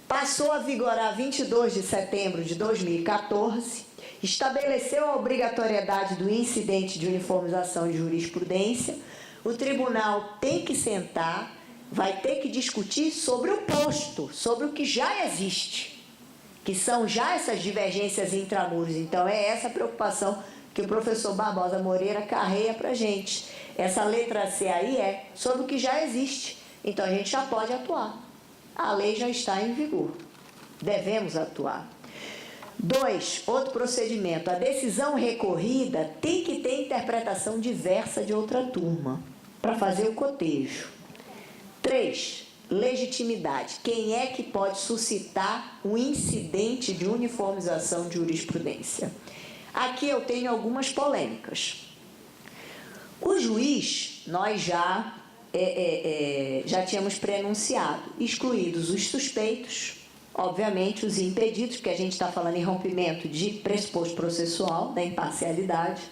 passou a vigorar 22 de setembro de 2014, estabeleceu a obrigatoriedade do incidente de uniformização de jurisprudência. O tribunal tem que sentar, vai ter que discutir sobre o posto, sobre o que já existe, que são já essas divergências intramuros. Então, é essa a preocupação que o professor Barbosa Moreira carrega para a gente. Essa letra C aí é sobre o que já existe. Então, a gente já pode atuar. A lei já está em vigor. Devemos atuar. 2, outro procedimento. A decisão recorrida tem que ter interpretação diversa de outra turma para fazer o cotejo. 3, legitimidade. Quem é que pode suscitar um incidente de uniformização de jurisprudência? Aqui eu tenho algumas polêmicas. O juiz, nós já tínhamos prenunciado, excluídos os suspeitos, obviamente os impedidos, porque a gente está falando em rompimento de pressuposto processual, da imparcialidade,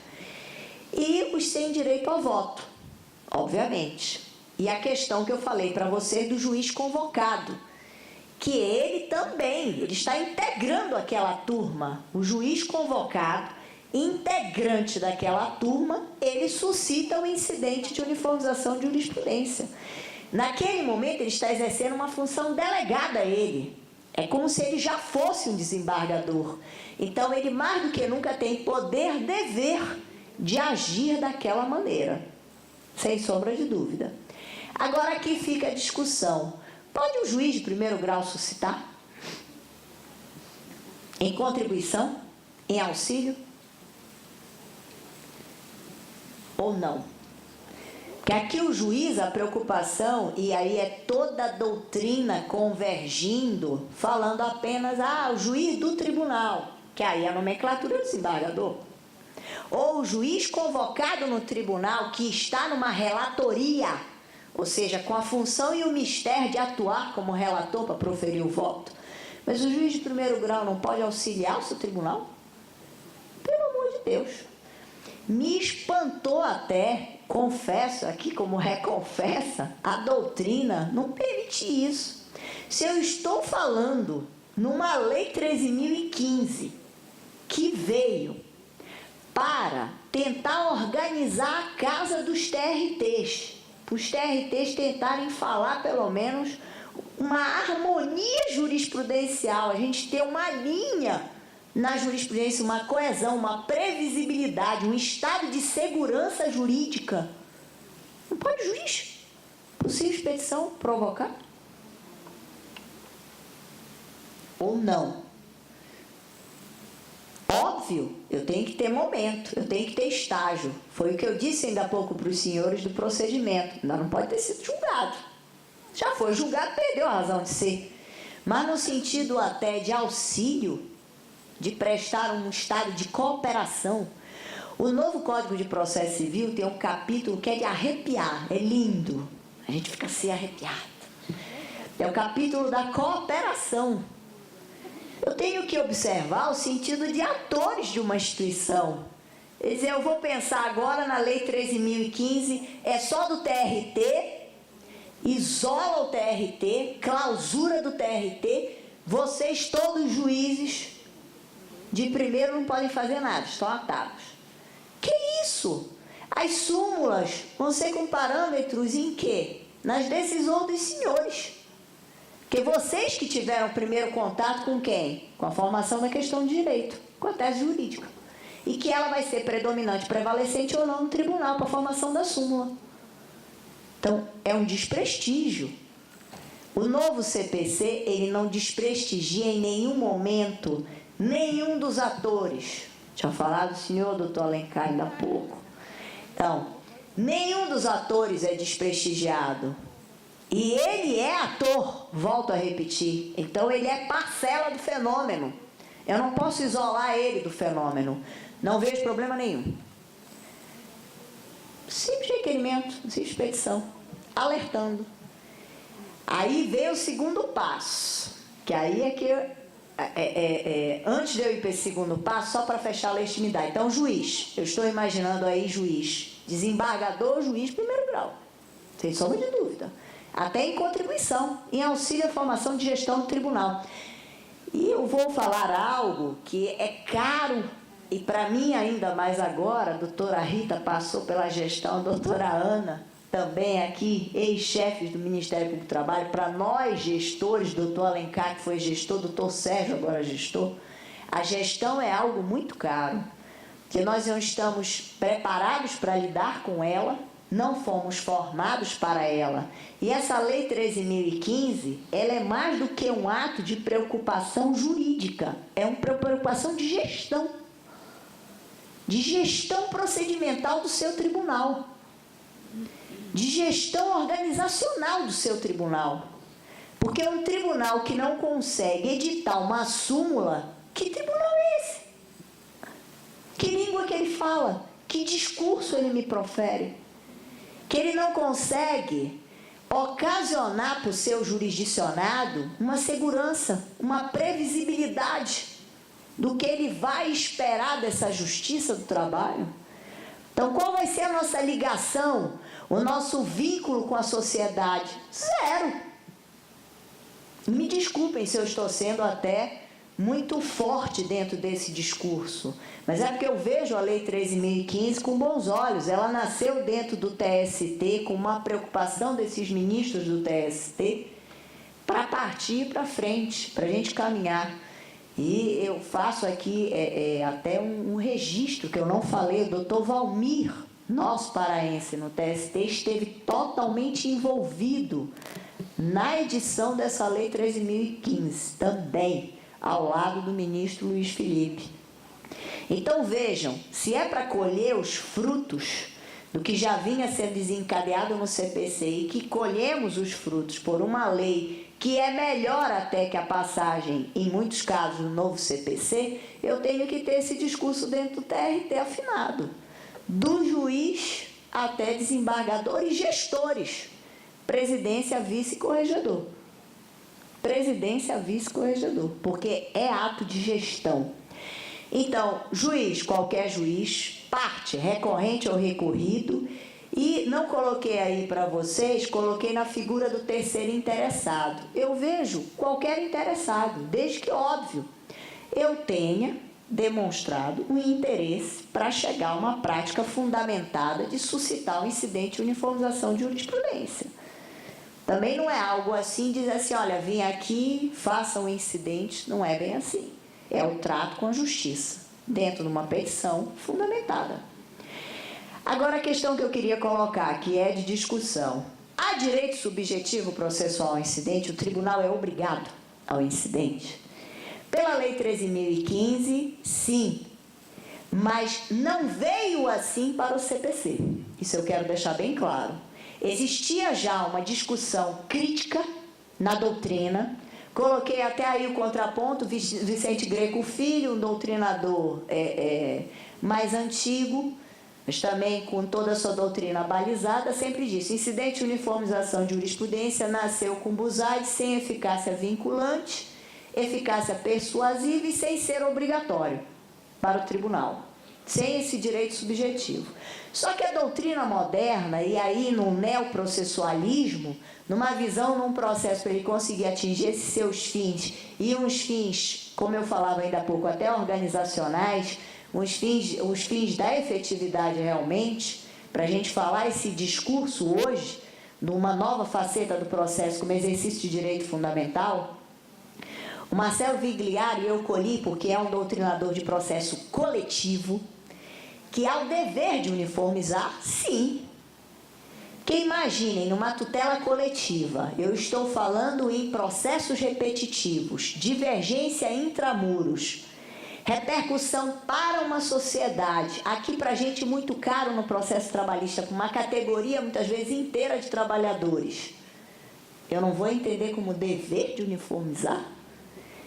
e os sem direito ao voto, obviamente. E a questão que eu falei para vocês do juiz convocado, que ele também, ele está integrando aquela turma. O juiz convocado, integrante daquela turma, ele suscita o incidente de uniformização de jurisprudência. Naquele momento, ele está exercendo uma função delegada a ele. É como se ele já fosse um desembargador. Então, ele mais do que nunca tem poder, dever de agir daquela maneira, sem sombra de dúvida. Agora, aqui fica a discussão. Pode o juiz de primeiro grau suscitar? Em contribuição? Em auxílio? Ou não? Porque aqui o juiz, a preocupação, e aí é toda a doutrina convergindo, falando apenas, o juiz do tribunal, que aí a nomenclatura é o desembargador. Ou o juiz convocado no tribunal, que está numa relatoria, ou seja, com a função e o mistério de atuar como relator para proferir o voto. Mas o juiz de primeiro grau não pode auxiliar o seu tribunal? Pelo amor de Deus. Me espantou até, confesso aqui como reconfessa, a doutrina não permite isso. Se eu estou falando numa lei 13.015 que veio para tentar organizar a casa dos TRTs, para os TRTs tentarem falar pelo menos uma harmonia jurisprudencial, a gente ter uma linha na jurisprudência, uma coesão, uma previsibilidade, um estado de segurança jurídica. Não pode o juiz, possível expedição, provocar? Ou não? Óbvio, eu tenho que ter momento, eu tenho que ter estágio. Foi o que eu disse ainda há pouco para os senhores do procedimento. Ainda não pode ter sido julgado. Já foi julgado, perdeu a razão de ser. Mas no sentido até de auxílio, de prestar um estado de cooperação. O novo Código de Processo Civil tem um capítulo que é de arrepiar, é lindo. A gente fica assim arrepiado. É o capítulo da cooperação. Eu tenho que observar o sentido de atores de uma instituição. Quer dizer, eu vou pensar agora na Lei 13.015, é só do TRT, isola o TRT, clausura do TRT, vocês todos juízes de primeiro não podem fazer nada, estão atados. Que isso? As súmulas vão ser com parâmetros em quê? Nas decisões dos senhores. Porque vocês que tiveram primeiro contato com quem? Com a formação da questão de direito, com a tese jurídica. E que ela vai ser predominante, prevalecente ou não no tribunal para a formação da súmula. Então, é um desprestígio. O novo CPC, ele não desprestigia em nenhum momento nenhum dos atores. Tinha falado o senhor, doutor Alencar, ainda há pouco. Então, nenhum dos atores é desprestigiado. E ele é ator, volto a repetir. Então, ele é parcela do fenômeno. Eu não posso isolar ele do fenômeno. Não vejo problema nenhum. Simples requerimento, simples petição, alertando. Aí vem o segundo passo, que aí é que antes de eu ir para esse segundo passo, só para fechar a legitimidade. Então, juiz, eu estou imaginando aí juiz, desembargador, juiz, primeiro grau, sem sombra de dúvida. até em contribuição, em auxílio à formação de gestão do tribunal. E eu vou falar algo que é caro, e para mim ainda mais agora, a doutora Rita passou pela gestão, a doutora Ana, também aqui, ex-chefes do Ministério Público do Trabalho, para nós gestores, doutor Alencar, que foi gestor, doutor Sérgio, agora gestor, a gestão é algo muito caro, que nós não estamos preparados para lidar com ela, não fomos formados para ela. E essa Lei 13.015, ela é mais do que um ato de preocupação jurídica, é uma preocupação de gestão procedimental do seu tribunal, de gestão organizacional do seu tribunal. Porque um tribunal que não consegue editar uma súmula, que tribunal é esse? Que língua que ele fala? Que discurso ele me profere? Que ele não consegue ocasionar para o seu jurisdicionado uma segurança, uma previsibilidade do que ele vai esperar dessa justiça do trabalho. Então, qual vai ser a nossa ligação, o nosso vínculo com a sociedade? Zero. Me desculpem se eu estou sendo até muito forte dentro desse discurso, mas é porque eu vejo a Lei 13.015 com bons olhos. Ela nasceu dentro do TST com uma preocupação desses ministros do TST para partir para frente, para a gente caminhar. E eu faço aqui até um registro que eu não falei. O doutor Valmir, nosso paraense no TST, esteve totalmente envolvido na edição dessa Lei 13.015 também, ao lado do ministro Luiz Felipe. Então vejam, se é para colher os frutos do que já vinha sendo desencadeado no CPC e que colhemos os frutos por uma lei que é melhor até que a passagem, em muitos casos, do novo CPC, eu tenho que ter esse discurso dentro do TRT afinado, do juiz até desembargador e gestores, presidência, vice e corregedor. Presidência, vice-corregedor, porque é ato de gestão. Então, juiz, qualquer juiz, parte, recorrente ou recorrido, e não coloquei aí para vocês, coloquei na figura do terceiro interessado. Eu vejo qualquer interessado, desde que, óbvio, eu tenha demonstrado um interesse para chegar a uma prática fundamentada de suscitar um incidente de uniformização de jurisprudência. Também não é algo assim, dizer assim, olha, vim aqui, faça um incidente. Não é bem assim. É o trato com a justiça, dentro de uma petição fundamentada. Agora, a questão que eu queria colocar, que é de discussão. Há direito subjetivo processual ao incidente? O tribunal é obrigado ao incidente? Pela Lei 13.015, sim. Mas não veio assim para o CPC. Isso eu quero deixar bem claro. Existia já uma discussão crítica na doutrina. Coloquei até aí o contraponto, Vicente Greco Filho, um doutrinador mais antigo, mas também com toda a sua doutrina balizada, sempre disse: incidente de uniformização de jurisprudência nasceu com Buzaide sem eficácia vinculante, eficácia persuasiva e sem ser obrigatório para o tribunal, sem esse direito subjetivo. Só que a doutrina moderna, e aí no neoprocessualismo, numa visão, num processo para ele conseguir atingir esses seus fins, e uns fins, como eu falava ainda há pouco, até organizacionais, os fins da efetividade realmente, para a gente falar esse discurso hoje, numa nova faceta do processo como exercício de direito fundamental, o Marcelo Vigliari eu colhi porque é um doutrinador de processo coletivo, que há o dever de uniformizar, sim. Que imaginem, numa tutela coletiva, eu estou falando em processos repetitivos, divergência intramuros, repercussão para uma sociedade, aqui para a gente muito caro no processo trabalhista, com uma categoria muitas vezes inteira de trabalhadores. Eu não vou entender como dever de uniformizar?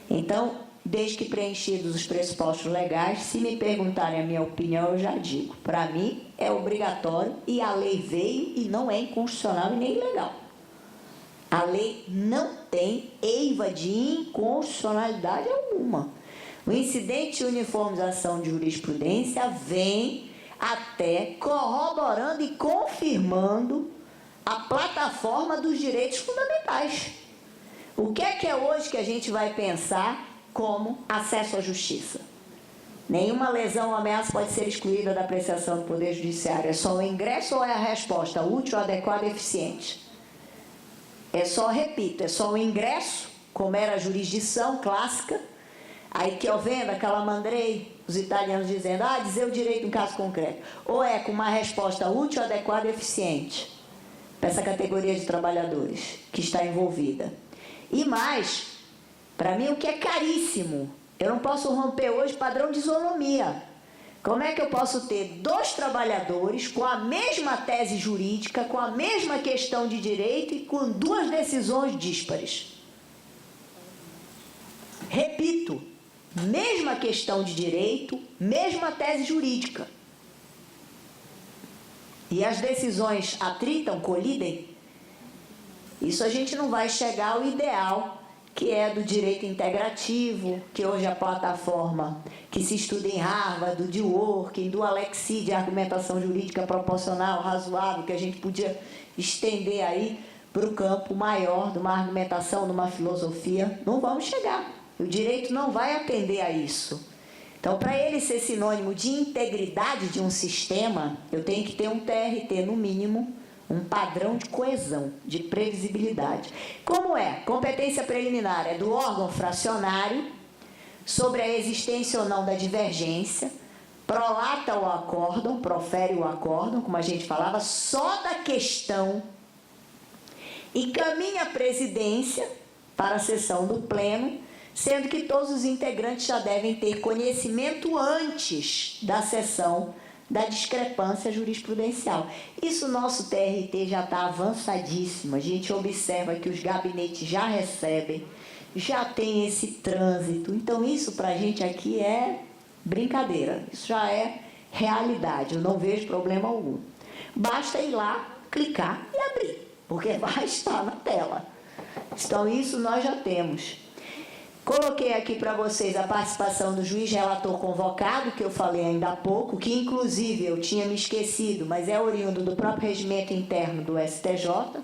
Então, desde que preenchidos os pressupostos legais, se me perguntarem a minha opinião, eu já digo. Para mim, é obrigatório e a lei veio e não é inconstitucional e nem ilegal. A lei não tem eiva de inconstitucionalidade alguma. O incidente de uniformização de jurisprudência vem até corroborando e confirmando a plataforma dos direitos fundamentais. O que é hoje que a gente vai pensar como acesso à justiça? Nenhuma lesão ou ameaça pode ser excluída da apreciação do Poder Judiciário. É só o ingresso ou é a resposta útil, adequada e eficiente? É só, repito, é só o ingresso, como era a jurisdição clássica, aí que eu vendo aquela mandrei, os italianos dizendo, dizer o direito em caso concreto. Ou é com uma resposta útil, adequada e eficiente para essa categoria de trabalhadores que está envolvida. E mais, para mim o que é caríssimo, eu não posso romper hoje padrão de isonomia. Como é que eu posso ter 2 trabalhadores com a mesma tese jurídica, com a mesma questão de direito e com 2 decisões díspares? Repito, mesma questão de direito, mesma tese jurídica. E as decisões atritam, colidem? Isso a gente não vai chegar ao ideal, que é do direito integrativo, que hoje é a plataforma que se estuda em Harvard, do Dworkin, do Alexis, de argumentação jurídica proporcional, razoável, que a gente podia estender aí para o campo maior de uma argumentação, de uma filosofia. Não vamos chegar. O direito não vai atender a isso. Então, para ele ser sinônimo de integridade de um sistema, eu tenho que ter um TRT, no mínimo, um padrão de coesão, de previsibilidade. Como é? Competência preliminar é do órgão fracionário sobre a existência ou não da divergência, prolata o acórdão, profere o acórdão, como a gente falava, só da questão, e caminha a presidência para a sessão do pleno, sendo que todos os integrantes já devem ter conhecimento antes da sessão da discrepância jurisprudencial. Isso nosso TRT já está avançadíssimo. A gente observa que os gabinetes já recebem, já tem esse trânsito. Então, isso para a gente aqui é brincadeira. Isso já é realidade. Eu não vejo problema algum. Basta ir lá, clicar e abrir, porque vai estar na tela. Então, isso nós já temos. Coloquei aqui para vocês a participação do juiz relator convocado, que eu falei ainda há pouco, que inclusive eu tinha me esquecido, mas é oriundo do próprio regimento interno do STJ.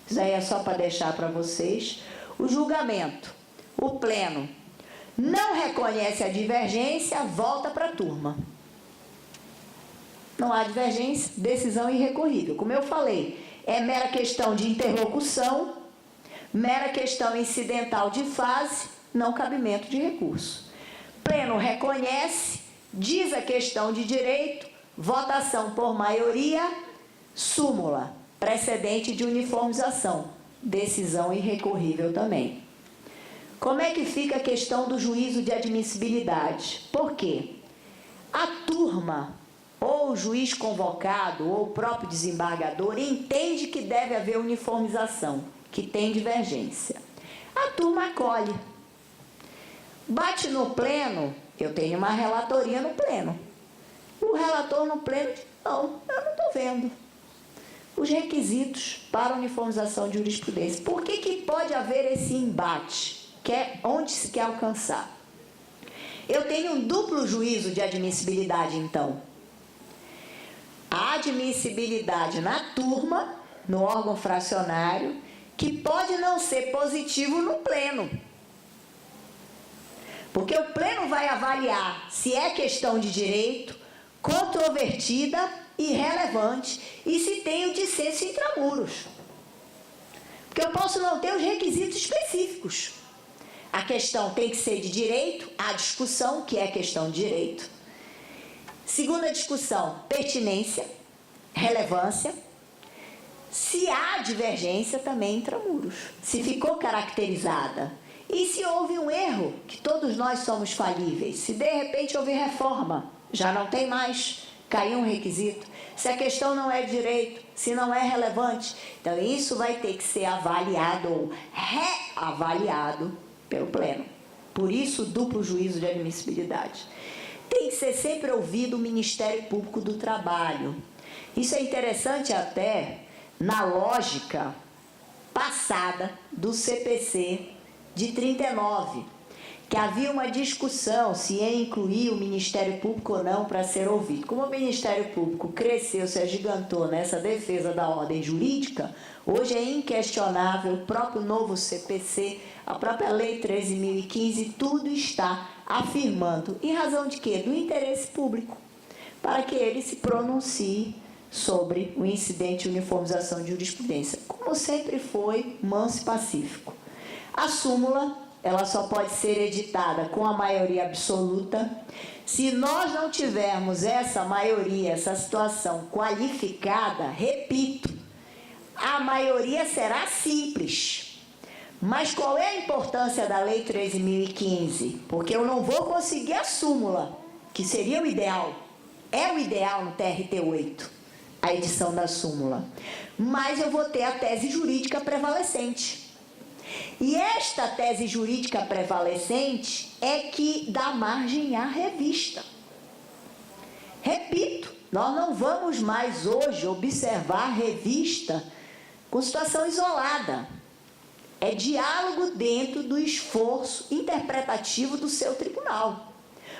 Isso aí é só para deixar para vocês. O julgamento, o pleno, não reconhece a divergência, volta para a turma. Não há divergência, decisão irrecorrível. Como eu falei, é mera questão de interlocução, mera questão incidental de fase, não cabimento de recurso. Pleno reconhece, diz a questão de direito, votação por maioria, súmula, precedente de uniformização, decisão irrecorrível também. Como é que fica a questão do juízo de admissibilidade? Por quê? A turma, ou o juiz convocado, ou o próprio desembargador, entende que deve haver uniformização, que tem divergência. A turma acolhe. Bate no pleno, eu tenho uma relatoria no pleno. O relator no pleno diz, não, eu não estou vendo os requisitos para uniformização de jurisprudência. Por que pode haver esse embate? Onde se quer alcançar? Eu tenho um duplo juízo de admissibilidade, então. A admissibilidade na turma, no órgão fracionário, que pode não ser positivo no pleno. Porque o pleno vai avaliar se é questão de direito, controvertida e relevante, e se tem o dissenso intramuros. Porque eu posso não ter os requisitos específicos. A questão tem que ser de direito, a discussão, que é questão de direito. Segunda discussão, pertinência, relevância. Se há divergência, também intramuros. Se ficou caracterizada. E se houve um erro, que todos nós somos falíveis, se de repente houve reforma, já não tem mais, caiu um requisito, se a questão não é de direito, se não é relevante, então isso vai ter que ser avaliado ou reavaliado pelo pleno. Por isso, duplo juízo de admissibilidade. Tem que ser sempre ouvido o Ministério Público do Trabalho. Isso é interessante até na lógica passada do CPC de 39, que havia uma discussão se ia incluir o Ministério Público ou não para ser ouvido. Como o Ministério Público cresceu, se agigantou nessa defesa da ordem jurídica, hoje é inquestionável, o próprio novo CPC, a própria Lei 13.015, tudo está afirmando, em razão de quê? Do interesse público, para que ele se pronuncie sobre o incidente de uniformização de jurisprudência, como sempre foi, manso e pacífico. A súmula, ela só pode ser editada com a maioria absoluta. Se nós não tivermos essa maioria, essa situação qualificada, repito, a maioria será simples. Mas qual é a importância da Lei 13.015? Porque eu não vou conseguir a súmula, que seria o ideal. É o ideal no TRT 8, a edição da súmula. Mas eu vou ter a tese jurídica prevalecente. E esta tese jurídica prevalecente é que dá margem à revista. Repito, nós não vamos mais hoje observar a revista com situação isolada. É diálogo dentro do esforço interpretativo do seu tribunal.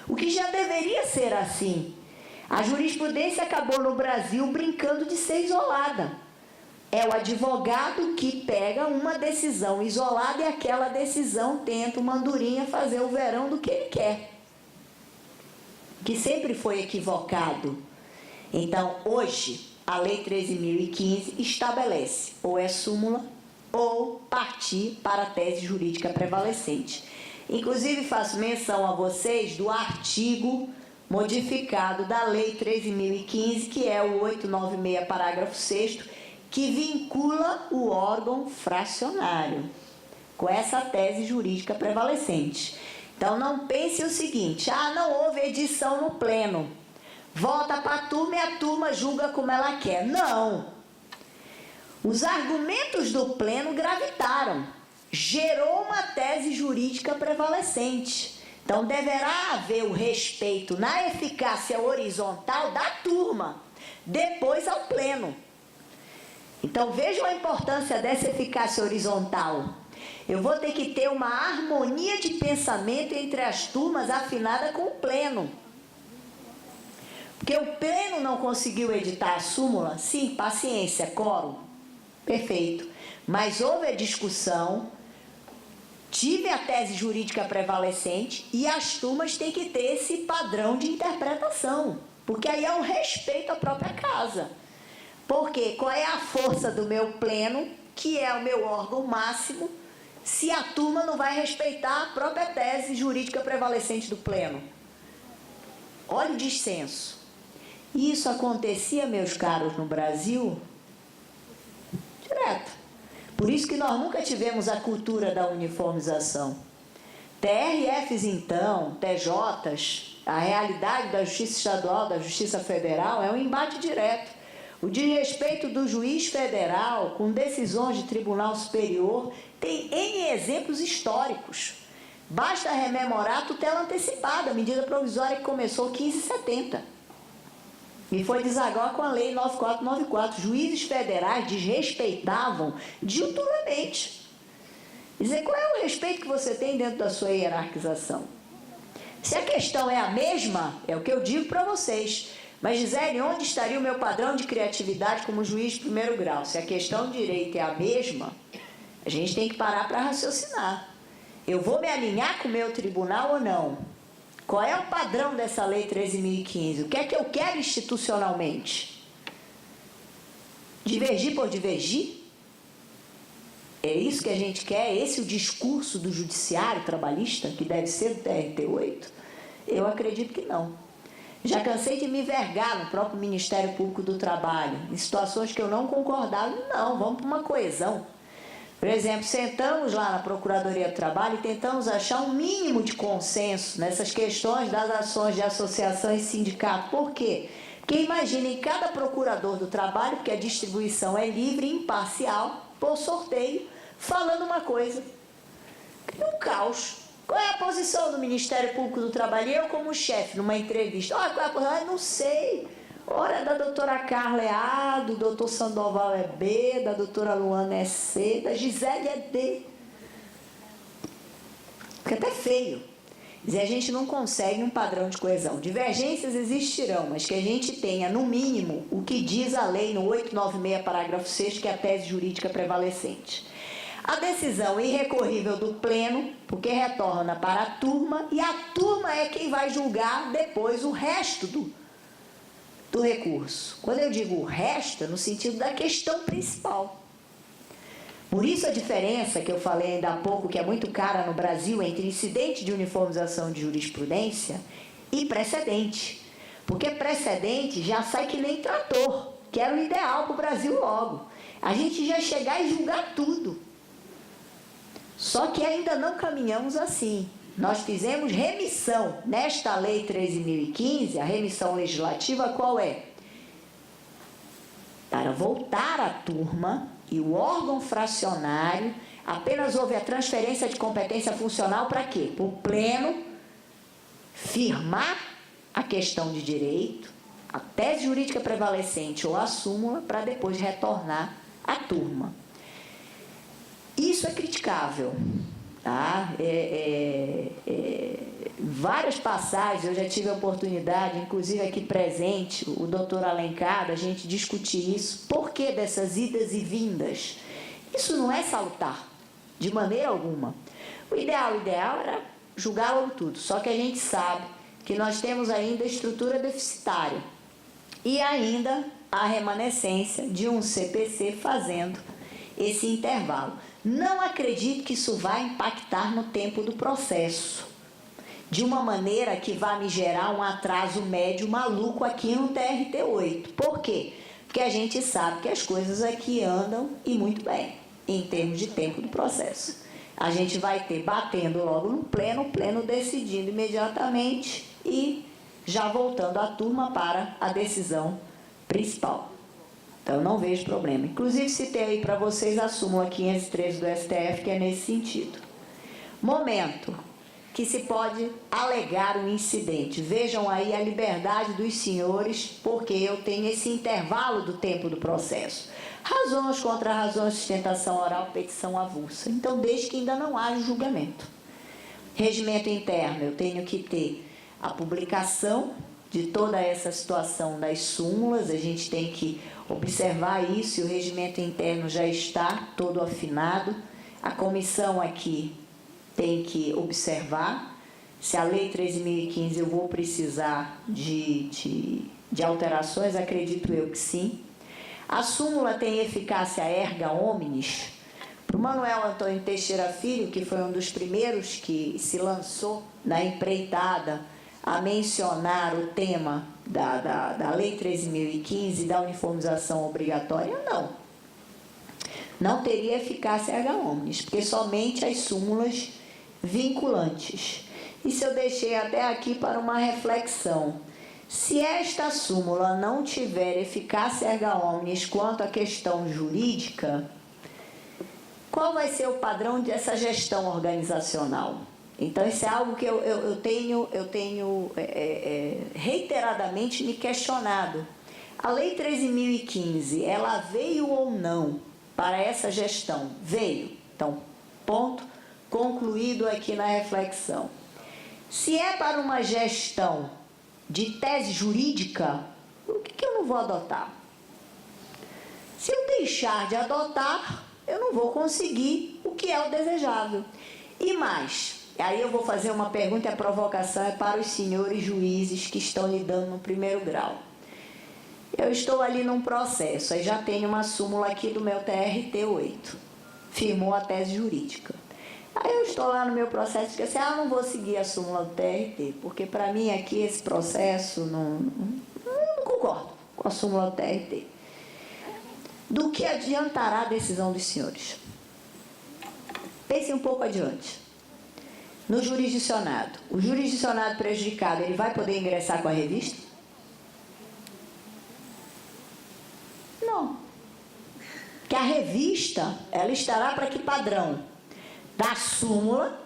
O que já deveria ser assim. A jurisprudência acabou no Brasil brincando de ser isolada. É o advogado que pega uma decisão isolada e aquela decisão tenta uma andorinha fazer o verão do que ele quer. Que sempre foi equivocado. Então, hoje, a Lei 13.015 estabelece ou é súmula ou partir para a tese jurídica prevalecente. Inclusive, faço menção a vocês do artigo modificado da Lei 13.015, que é o 896, parágrafo 6º, que vincula o órgão fracionário com essa tese jurídica prevalecente. Então, não pense o seguinte, não houve edição no pleno, volta para a turma e a turma julga como ela quer. Não! Os argumentos do pleno gravitaram, gerou uma tese jurídica prevalecente. Então, deverá haver o respeito na eficácia horizontal da turma, depois ao pleno. Então, vejam a importância dessa eficácia horizontal. Eu vou ter que ter uma harmonia de pensamento entre as turmas afinada com o pleno. Porque o pleno não conseguiu editar a súmula? Sim, paciência, quórum. Perfeito. Mas houve a discussão, tive a tese jurídica prevalecente e as turmas têm que ter esse padrão de interpretação. Porque aí é um respeito à própria casa. Porque qual é a força do meu pleno, que é o meu órgão máximo, se a turma não vai respeitar a própria tese jurídica prevalecente do pleno? Olha o dissenso. Isso acontecia, meus caros, no Brasil, direto. Por isso que nós nunca tivemos a cultura da uniformização. TRFs, então, TJs, a realidade da Justiça Estadual, da Justiça Federal, é um embate direto. O desrespeito do juiz federal com decisões de tribunal superior tem N exemplos históricos. Basta rememorar a tutela antecipada, a medida provisória que começou em 1570. E foi desaguar com a Lei 9494. Juízes federais desrespeitavam diuturnamente. Dizer, qual é o respeito que você tem dentro da sua hierarquização? Se a questão é a mesma, é o que eu digo para vocês. Mas, Gisele, onde estaria o meu padrão de criatividade como juiz de primeiro grau? Se a questão de direito é a mesma, a gente tem que parar para raciocinar. Eu vou me alinhar com o meu tribunal ou não? Qual é o padrão dessa Lei 13.015? O que é que eu quero institucionalmente? Divergir por divergir? É isso que a gente quer? É esse o discurso do judiciário trabalhista, que deve ser do TRT 8? Eu acredito que não. Já cansei de me vergar no próprio Ministério Público do Trabalho, em situações que eu não concordava. Não, vamos para uma coesão. Por exemplo, sentamos lá na Procuradoria do Trabalho e tentamos achar um mínimo de consenso nessas questões das ações de associação e sindicato. Por quê? Porque imaginem cada procurador do trabalho, porque a distribuição é livre e imparcial, por sorteio, falando uma coisa. Cria um caos. Qual é a posição do Ministério Público do Trabalho? Eu, como chefe, numa entrevista, qual é a posição? Não sei. Ora, da doutora Carla é A, do doutor Sandoval é B, da doutora Luana é C, da Gisele é D. Fica até feio. E a gente não consegue um padrão de coesão. Divergências existirão, mas que a gente tenha, no mínimo, o que diz a lei no 896, parágrafo 6º, que é a tese jurídica prevalecente. A decisão irrecorrível do pleno, porque retorna para a turma, e a turma é quem vai julgar depois o resto do recurso. Quando eu digo o resto, é no sentido da questão principal. Por isso a diferença que eu falei ainda há pouco, que é muito cara no Brasil, entre incidente de uniformização de jurisprudência e precedente. Porque precedente já sai que nem trator, que era o ideal para o Brasil logo. A gente já chegar e julgar tudo. Só que ainda não caminhamos assim. Nós fizemos remissão. Nesta Lei 13.015, a remissão legislativa qual é? Para voltar à turma e o órgão fracionário, apenas houve a transferência de competência funcional para quê? Para o pleno firmar a questão de direito, a tese jurídica prevalecente ou a súmula, para depois retornar à turma. Isso é criticável. Tá? Várias passagens, eu já tive a oportunidade, inclusive aqui presente, o doutor Alencar, da gente discutir isso. Por que dessas idas e vindas? Isso não é salutar, de maneira alguma. O ideal era julgar logo tudo, só que a gente sabe que nós temos ainda estrutura deficitária e ainda a remanescência de um CPC fazendo esse intervalo. Não acredito que isso vai impactar no tempo do processo, de uma maneira que vá me gerar um atraso médio maluco aqui no TRT-8. Por quê? Porque a gente sabe que as coisas aqui andam e muito bem, em termos de tempo do processo. A gente vai ter batendo logo no pleno, o pleno decidindo imediatamente e já voltando a turma para a decisão principal. Então, eu não vejo problema. Inclusive, citei aí para vocês a súmula 513 do STF, que é nesse sentido. Momento que se pode alegar um incidente. Vejam aí a liberdade dos senhores, porque eu tenho esse intervalo do tempo do processo. Razões, contra-razões, sustentação oral, petição avulsa. Então, desde que ainda não haja julgamento. Regimento interno, eu tenho que ter a publicação de toda essa situação das súmulas, a gente tem que observar isso, e o regimento interno já está todo afinado. A comissão aqui tem que observar se a Lei 13.015 eu vou precisar de alterações, acredito eu que sim. A súmula tem eficácia erga omnes. Para o Manuel Antônio Teixeira Filho, que foi um dos primeiros que se lançou na empreitada a mencionar o tema da Lei 13.015, da uniformização obrigatória, não teria eficácia erga omnes, porque somente as súmulas vinculantes. Isso eu deixei até aqui para uma reflexão. Se esta súmula não tiver eficácia erga omnes quanto à questão jurídica, qual vai ser o padrão dessa gestão organizacional? Então, isso é algo que eu tenho reiteradamente me questionado. A Lei 13.015, ela veio ou não para essa gestão? Veio. Então, ponto concluído aqui na reflexão. Se é para uma gestão de tese jurídica, por que eu não vou adotar? Se eu deixar de adotar, eu não vou conseguir o que é o desejável. E mais, aí eu vou fazer uma pergunta e a provocação é para os senhores juízes que estão lidando no primeiro grau. Eu estou ali num processo, aí já tenho uma súmula aqui do meu TRT-8, firmou a tese jurídica. Aí eu estou lá no meu processo e digo assim, não vou seguir a súmula do TRT, porque para mim aqui esse processo não concordo com a súmula do TRT. Do que adiantará a decisão dos senhores? Pensem um pouco adiante. No jurisdicionado, o jurisdicionado prejudicado, ele vai poder ingressar com a revista? Não. Que a revista, ela estará para que padrão? Da súmula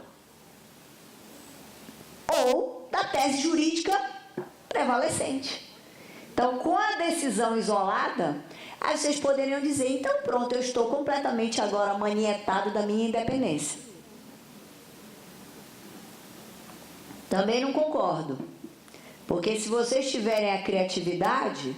ou da tese jurídica prevalecente. Então, com a decisão isolada, aí vocês poderiam dizer, então pronto, eu estou completamente agora manietado da minha independência. Também não concordo. Porque se vocês tiverem a criatividade,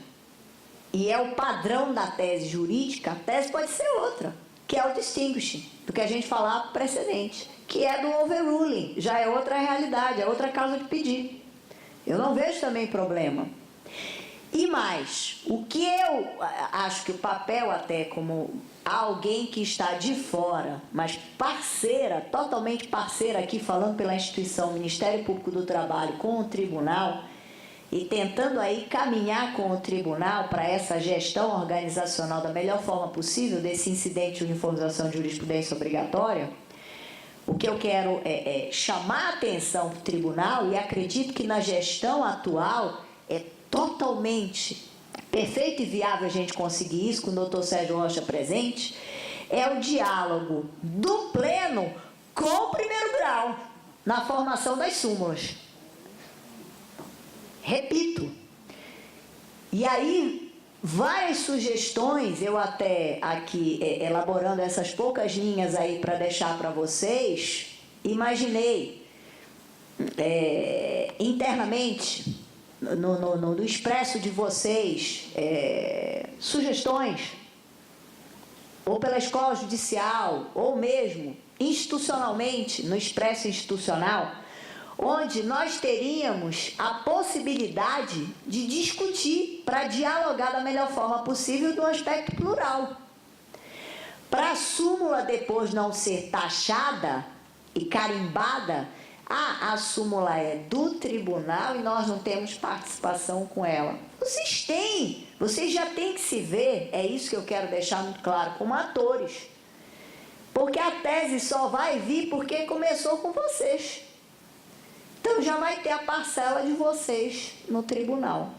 e é o padrão da tese jurídica, a tese pode ser outra, que é o distinguishing, do que a gente falava precedente, que é do overruling, já é outra realidade, é outra causa de pedir. Eu não vejo também problema. E mais, o que eu acho que o papel até como alguém que está de fora, mas parceira, totalmente parceira aqui, falando pela instituição Ministério Público do Trabalho com o tribunal, e tentando aí caminhar com o tribunal para essa gestão organizacional da melhor forma possível desse incidente de uniformização de jurisprudência obrigatória, o que eu quero é chamar a atenção para o tribunal, e acredito que na gestão atual é totalmente perfeito e viável a gente conseguir isso, com o doutor Sérgio Rocha presente, é o diálogo do pleno com o primeiro grau, na formação das súmulas. Repito. E aí, várias sugestões, eu até aqui elaborando essas poucas linhas aí para deixar para vocês, imaginei internamente, no expresso de vocês, sugestões, ou pela escola judicial, ou mesmo institucionalmente, no expresso institucional, onde nós teríamos a possibilidade de discutir para dialogar da melhor forma possível do aspecto plural. Para a súmula depois não ser taxada e carimbada, a súmula é do tribunal e nós não temos participação com ela. Vocês já têm que se ver, é isso que eu quero deixar muito claro, como atores. Porque a tese só vai vir porque começou com vocês. Então já vai ter a parcela de vocês no tribunal.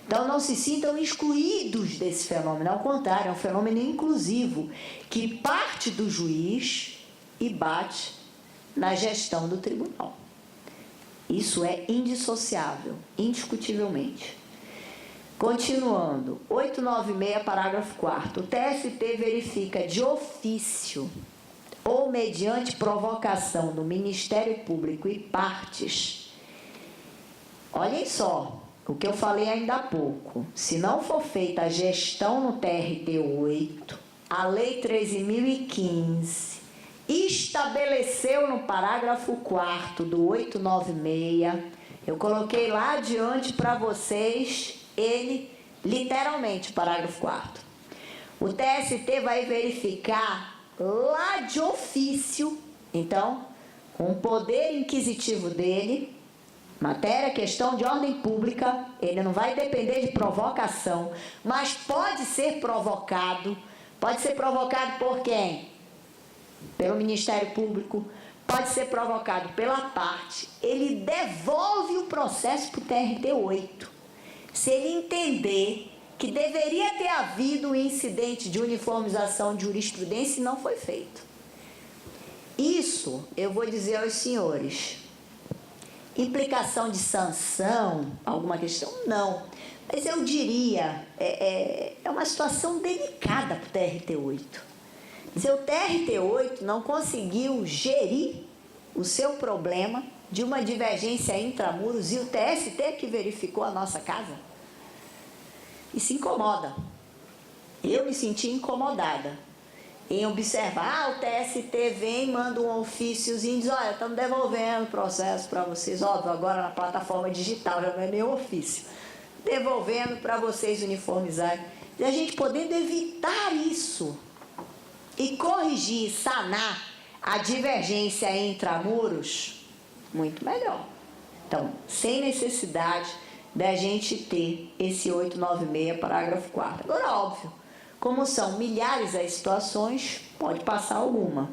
Então não se sintam excluídos desse fenômeno, ao contrário, é um fenômeno inclusivo, que parte do juiz e bate na gestão do tribunal. Isso é indissociável, indiscutivelmente. Continuando, 896, parágrafo 4º. O TST verifica de ofício ou mediante provocação do Ministério Público e partes. Olhem só o que eu falei ainda há pouco. Se não for feita a gestão no TRT 8, a Lei 13.015 estabeleceu no parágrafo 4º do 896, eu coloquei lá adiante para vocês ele, literalmente, parágrafo 4º. O TST vai verificar lá de ofício, então, com o poder inquisitivo dele, matéria, questão de ordem pública, ele não vai depender de provocação, mas pode ser provocado por quem? Pelo Ministério Público, pode ser provocado pela parte, ele devolve o processo para o TRT 8, se ele entender que deveria ter havido um incidente de uniformização de jurisprudência e não foi feito. Isso, eu vou dizer aos senhores, implicação de sanção, alguma questão? Não. Mas eu diria, é uma situação delicada para o TRT 8. Se o TRT 8 não conseguiu gerir o seu problema de uma divergência intramuros e o TST que verificou a nossa casa, e se incomoda. Eu me senti incomodada em observar, o TST vem, manda um ofíciozinho e diz, olha, estamos devolvendo o processo para vocês, óbvio, agora na plataforma digital, já não é nem ofício, devolvendo para vocês uniformizarem. E a gente podendo evitar isso e corrigir, sanar a divergência intramuros, muito melhor. Então, sem necessidade da gente ter esse 896, parágrafo 4º. Agora, óbvio, como são milhares as situações, pode passar alguma.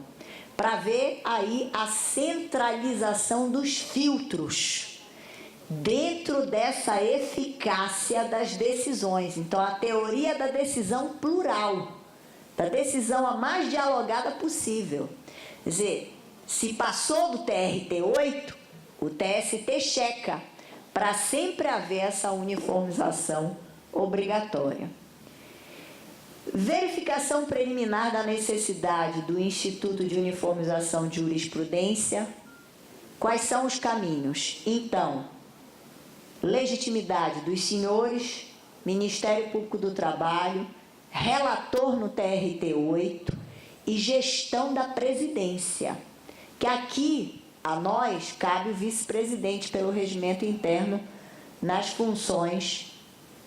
Para ver aí a centralização dos filtros dentro dessa eficácia das decisões. Então, a teoria da decisão plural, da decisão a mais dialogada possível. Quer dizer, se passou do TRT 8, o TST checa, para sempre haver essa uniformização obrigatória. Verificação preliminar da necessidade do Instituto de Uniformização de Jurisprudência Quais são os caminhos? Então, legitimidade dos senhores, Ministério Público do Trabalho, relator no TRT 8 e gestão da presidência, que aqui a nós cabe o vice-presidente pelo regimento interno nas funções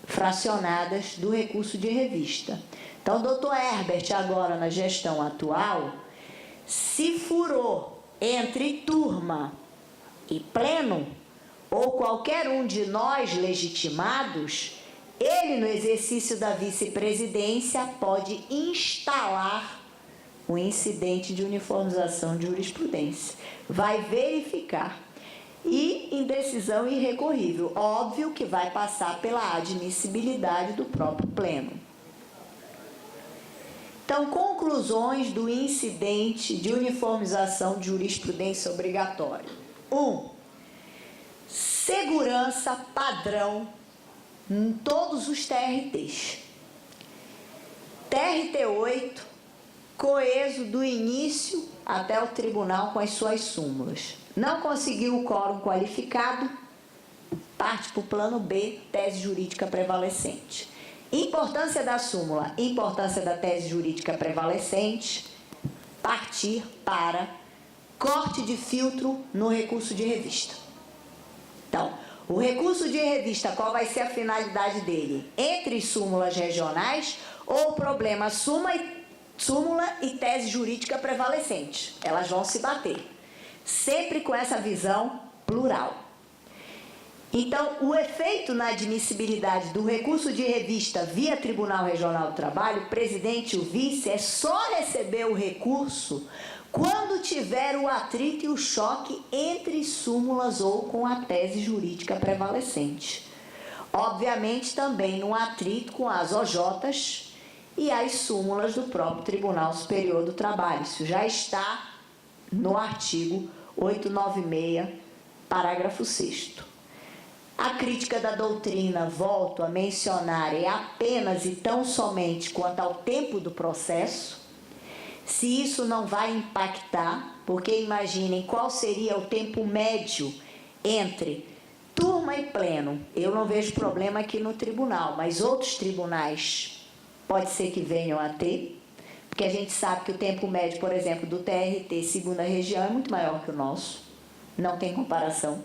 fracionadas do recurso de revista. Então, doutor Herbert, agora na gestão atual, se furou entre turma e pleno, ou qualquer um de nós legitimados, ele, no exercício da vice-presidência, pode instalar o incidente de uniformização de jurisprudência. Vai verificar. E em decisão irrecorrível. Óbvio que vai passar pela admissibilidade do próprio pleno. Então, conclusões do incidente de uniformização de jurisprudência obrigatória. 1. Segurança padrão em todos os TRTs. TRT 8, coeso do início até o tribunal com as suas súmulas. Não conseguiu o quórum qualificado, parte para o plano B, tese jurídica prevalecente. Importância da súmula, importância da tese jurídica prevalecente, partir para corte de filtro no recurso de revista. Então, o recurso de revista, qual vai ser a finalidade dele? Entre súmulas regionais ou problema súmula e tese jurídica prevalecente. Elas vão se bater. Sempre com essa visão plural. Então, o efeito na admissibilidade do recurso de revista via Tribunal Regional do Trabalho, o presidente e o vice é só receber o recurso quando tiver o atrito e o choque entre súmulas ou com a tese jurídica prevalecente. Obviamente, também no atrito com as OJs e as súmulas do próprio Tribunal Superior do Trabalho. Isso já está no artigo 896, parágrafo 6º. A crítica da doutrina, volto a mencionar, é apenas e tão somente quanto ao tempo do processo. Se isso não vai impactar, porque imaginem qual seria o tempo médio entre turma e pleno. Eu não vejo problema aqui no tribunal, mas outros tribunais pode ser que venham a ter, porque a gente sabe que o tempo médio, por exemplo, do TRT segunda região é muito maior que o nosso, não tem comparação.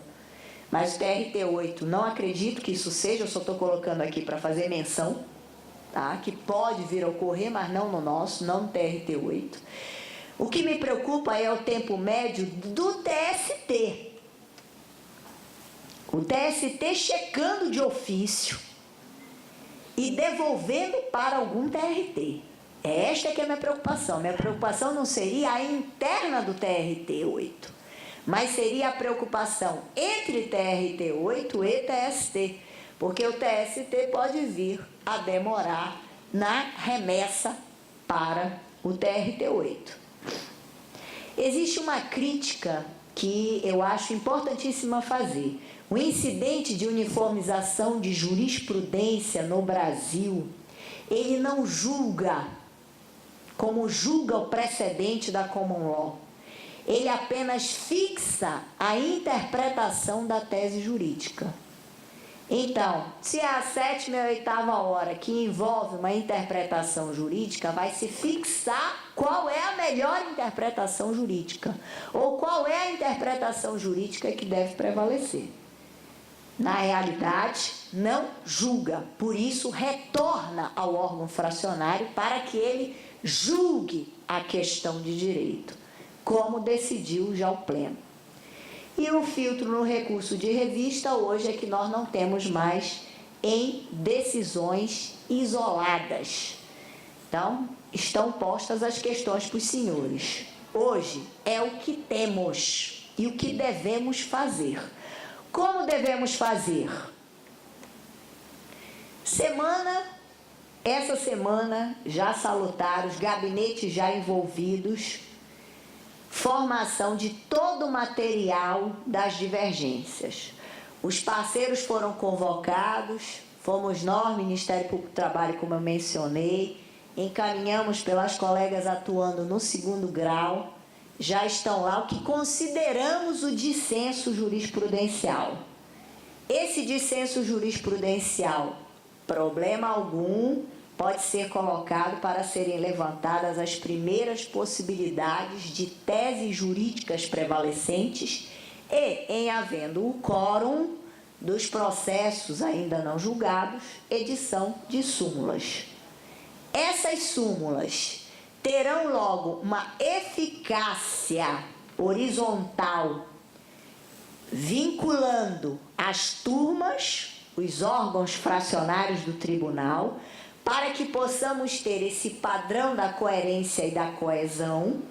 Mas o TRT 8, não acredito que isso seja, eu só estou colocando aqui para fazer menção, tá? Que pode vir a ocorrer, mas não no nosso, não no TRT 8. O que me preocupa é o tempo médio do TST. O TST checando de ofício e devolvendo para algum TRT. Esta que é a minha preocupação. Minha preocupação não seria a interna do TRT 8. Mas seria a preocupação entre TRT 8 e TST, porque o TST pode vir a demorar na remessa para o TRT 8. Existe uma crítica que eu acho importantíssima fazer. O incidente de uniformização de jurisprudência no Brasil, ele não julga como julga o precedente da common law. Ele apenas fixa a interpretação da tese jurídica. Então, se é a 7ª e 8ª hora que envolve uma interpretação jurídica, vai se fixar qual é a melhor interpretação jurídica, ou qual é a interpretação jurídica que deve prevalecer. Na realidade, não julga, por isso retorna ao órgão fracionário para que ele julgue a questão de direito, como decidiu já o pleno. E o filtro no recurso de revista hoje é que nós não temos mais em decisões isoladas. Então, estão postas as questões para os senhores. Hoje é o que temos e o que devemos fazer. Como devemos fazer? Essa semana já salutaram os gabinetes já envolvidos, formação de todo o material das divergências. Os parceiros foram convocados, fomos nós, Ministério Público do Trabalho, como eu mencionei, encaminhamos pelas colegas atuando no 2º grau, já estão lá o que consideramos o dissenso jurisprudencial. Esse dissenso jurisprudencial, problema algum, pode ser colocado para serem levantadas as primeiras possibilidades de teses jurídicas prevalecentes e, em havendo o quórum dos processos ainda não julgados, edição de súmulas. Essas súmulas terão logo uma eficácia horizontal, vinculando as turmas, os órgãos fracionários do tribunal, para que possamos ter esse padrão da coerência e da coesão.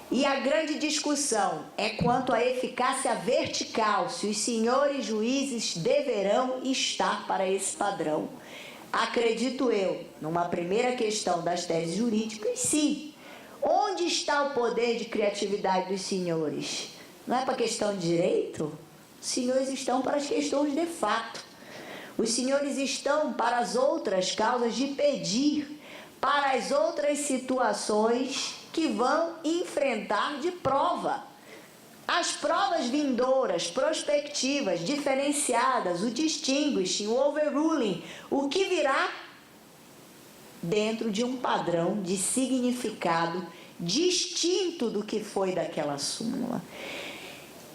E a grande discussão é quanto à eficácia vertical, se os senhores juízes deverão estar para esse padrão. Acredito eu, numa primeira questão das teses jurídicas, sim. Onde está o poder de criatividade dos senhores? Não é para questão de direito? Os senhores estão para as questões de fato. Os senhores estão para as outras causas de pedir, para as outras situações que vão enfrentar de prova. As provas vindouras, prospectivas, diferenciadas, o distinguishing, o overruling, o que virá dentro de um padrão de significado distinto do que foi daquela súmula.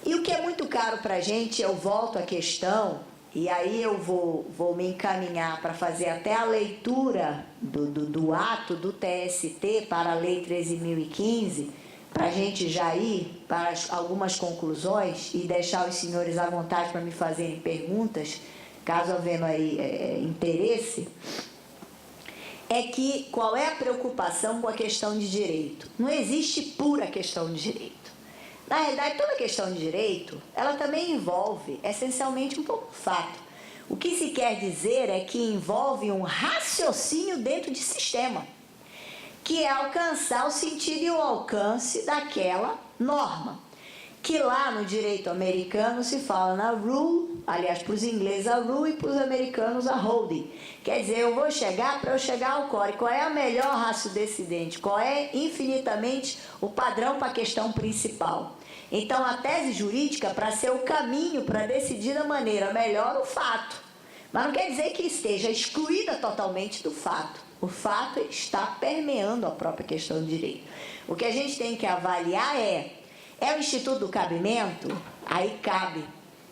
E o que é muito caro para a gente, eu volto à questão, e aí eu vou me encaminhar para fazer até a leitura do ato do TST para a Lei 13.015, para a gente já ir para algumas conclusões e deixar os senhores à vontade para me fazerem perguntas, caso havendo aí interesse, é que qual é a preocupação com a questão de direito? Não existe pura questão de direito. Na realidade, toda questão de direito, ela também envolve, essencialmente, um pouco fato. O que se quer dizer é que envolve um raciocínio dentro de sistema, que é alcançar o sentido e o alcance daquela norma, que lá no direito americano se fala na rule, aliás, para os ingleses a rule e para os americanos a holding. Quer dizer, eu vou chegar para eu chegar ao core. Qual é a melhor ratio decidente? Qual é infinitamente o padrão para a questão principal? Então, a tese jurídica, para ser o caminho para decidir da maneira melhor o fato. Mas não quer dizer que esteja excluída totalmente do fato. O fato está permeando a própria questão do direito. O que a gente tem que avaliar é o instituto do cabimento? Aí cabe.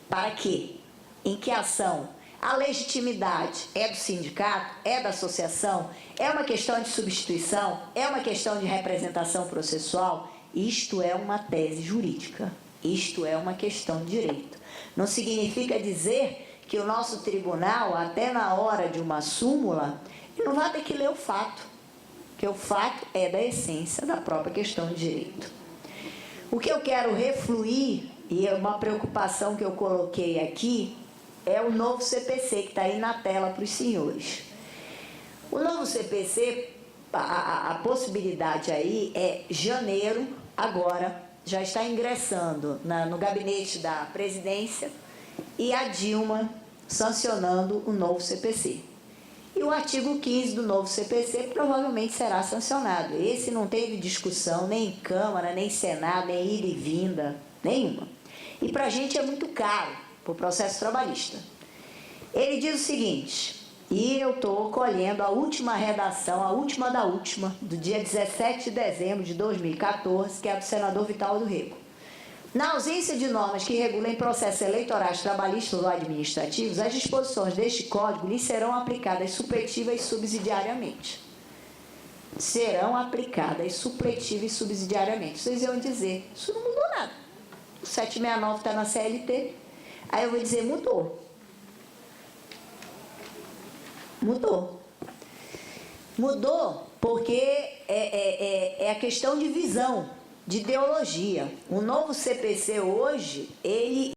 Para quê? Em que ação? A legitimidade é do sindicato? É da associação? É uma questão de substituição? É uma questão de representação processual? Isto é uma tese jurídica. Isto é uma questão de direito. Não significa dizer que o nosso tribunal, até na hora de uma súmula, não vai ter que ler o fato, porque o fato é da essência da própria questão de direito. O que eu quero refluir, e é uma preocupação que eu coloquei aqui, é o novo CPC, que está aí na tela para os senhores. O novo CPC, a possibilidade aí é janeiro, agora, já está ingressando no gabinete da presidência e a Dilma sancionando o novo CPC. E o artigo 15 do novo CPC provavelmente será sancionado. Esse não teve discussão nem em Câmara, nem Senado, nem ida e vinda, nenhuma. E para a gente é muito caro, para o processo trabalhista. Ele diz o seguinte, e eu estou colhendo a última redação, a última da última, do dia 17 de dezembro de 2014, que é a do senador Vital do Rego. Na ausência de normas que regulem processos eleitorais trabalhistas ou administrativos, as disposições deste Código lhes serão aplicadas supletiva e subsidiariamente. Serão aplicadas supletiva e subsidiariamente. Vocês iam dizer, isso não mudou nada. O 769 está na CLT. Aí eu vou dizer, mudou. Mudou. Mudou porque é a questão de visão, de ideologia. O novo CPC hoje, ele